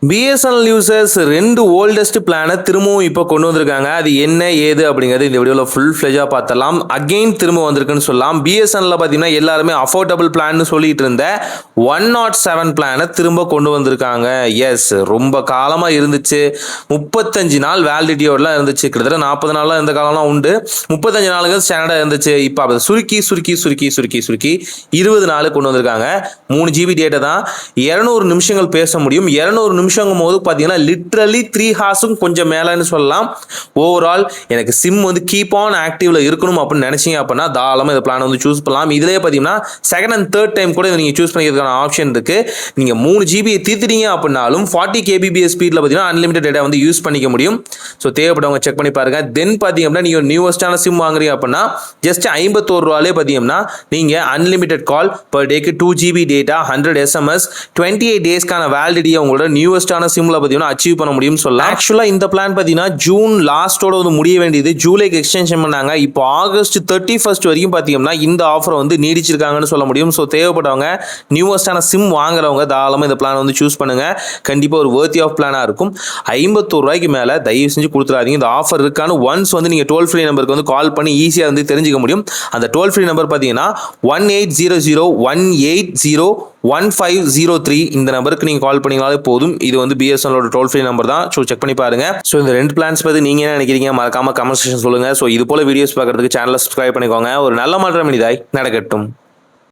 BSNL users 2 oldest பிளானை திரும்பவும் இப்போ கொண்டு வந்திருக்காங்க. அது என்ன ஏது அப்படிங்கிறது இந்த வீடியோவில் ஃபுல் ஃப்ளெஜாக பார்த்தலாம். அகெயின் திரும்ப வந்திருக்குன்னு சொல்லலாம். பிஎஸ்என்எல்ல பார்த்தீங்கன்னா எல்லாருமே அஃபோர்டபுள் பிளான்னு சொல்லிட்டு இருந்த 107 பிளானை திரும்ப கொண்டு வந்திருக்காங்க. எஸ், ரொம்ப காலமாக இருந்துச்சு. 35 நாள் வேலிடிட்டியோடலாம் இருந்துச்சு. கிட்டத்தட்ட 40 நாள்லாம் இருந்த காலம்லாம் உண்டு. 35 நாளுக்கு ஸ்டாண்டர்டாக இருந்துச்சு. இப்போ அதை சுருக்கி 20 நாள் கொண்டு வந்திருக்காங்க. 3 GB டேட்டா தான், 200 நிமிஷங்கள் பேச முடியும். 200 நிமிஷங்கும் போது பார்த்தீங்கன்னா லிட்ரலி 3 ஹார்ஸும் கொஞ்சம் மேலேன்னு சொல்லலாம். ஓவரால் எனக்கு சிம் வந்து கீப் ஆன் ஆக்டிவ்ல இருக்கணும் அப்படின்னு நினைச்சீங்க அப்படின்னா தாராளமாக இந்த பிளான் வந்து சூஸ் பண்ணலாம். இதுலேயே பார்த்தீங்கன்னா செகண்ட் அண்ட் தேர்ட் டைம் கூட நீங்கள் சூஸ் பண்ணிக்கிறதுக்கான ஆப்ஷன் இருக்கு. நீங்கள் 3 GB தீர்த்துட்டீங்க அப்படின்னாலும் 40 kbps ஸ்பீடில் பார்த்தீங்கன்னா அன்லிமிட்டட் டேட்டா வந்து யூஸ் பண்ணிக்க முடியும். ஸோ தேவைப்பட்டவங்க செக் பண்ணி பாருங்க. தென் பார்த்தீங்க அப்படின்னா நீங்கள் நியூவஸ்டான சிம் வாங்குறீங்க அப்படின்னா ஜஸ்ட் 51 ரூபாலே பார்த்தீங்கன்னா நீங்கள் அன்லிமிட்டட் கால் பர் டேக்கு 2 GB டேட்டா 100 SMS 28 டேஸ்க்கான வேலிடிட்டியை உங்களோட நியூவஸ்டான சிம்ல பார்த்தீங்கன்னா அச்சீவ் பண்ண முடியும் சொல்லலாம். ஆக்சுவலாக இந்த பிளான் பார்த்தீங்கன்னா ஜூன் லாஸ்ட்டோட வந்து முடிய வேண்டியது. ஜூலைக்கு எக்ஸ்டென்ஷன் பண்ணாங்க. இப்போ ஆகஸ்ட் 31 வரைக்கும் பார்த்தீங்கன்னா இந்த ஆஃபர் வந்து நீடிச்சிருக்காங்கன்னு சொல்ல முடியும். ஸோ தேவைப்பட்டவங்க நியூவஸ்டான சிம் வாங்குறவங்க தாராளமாக இந்த பிளான் வந்து சூஸ் பண்ணுங்க. கண்டிப்பாக ஒரு வர்த்தி ஆஃப் பிளானாக இருக்கும். 51 ரூபாய்க்கு மேலே தயவு செஞ்சு கொடுத்துறாதீங்க. இந்த ஆஃபர் இருக்கான்னு ஒன்ஸ் வந்து நீங்கள் டோல் ஃப்ரீ நம்பருக்கு வந்து கால் பண்ணி ஈஸியாக வந்து தெரிஞ்சுக்க முடியும். அந்த டோல் ஃப்ரீ நம்பர் பார்த்தீங்கன்னா 1800 180 1503 இந்த நம்பருக்கு நீங்கள் கால் பண்ணிங்கனாலே போதும். இது வந்து பிஎஸ்என்எலோட டோல் ஃப்ரீ நம்பர் தான். ஸோ செக் பண்ணி பாருங்க. ஸோ இந்த 2 பிளான்ஸ் பற்றி நீங்கள் என்ன நினைக்கிறீங்க மறக்காம கமெண்ட் செக்ஷன் சொல்லுங்க. ஸோ இது போல வீடியோஸ் பார்க்கறதுக்கு சேனலை சப்ஸ்கிரைப் பண்ணிக்கோங்க. ஒரு நல்ல மாற்றம் இனிதாய் நடக்கட்டும்.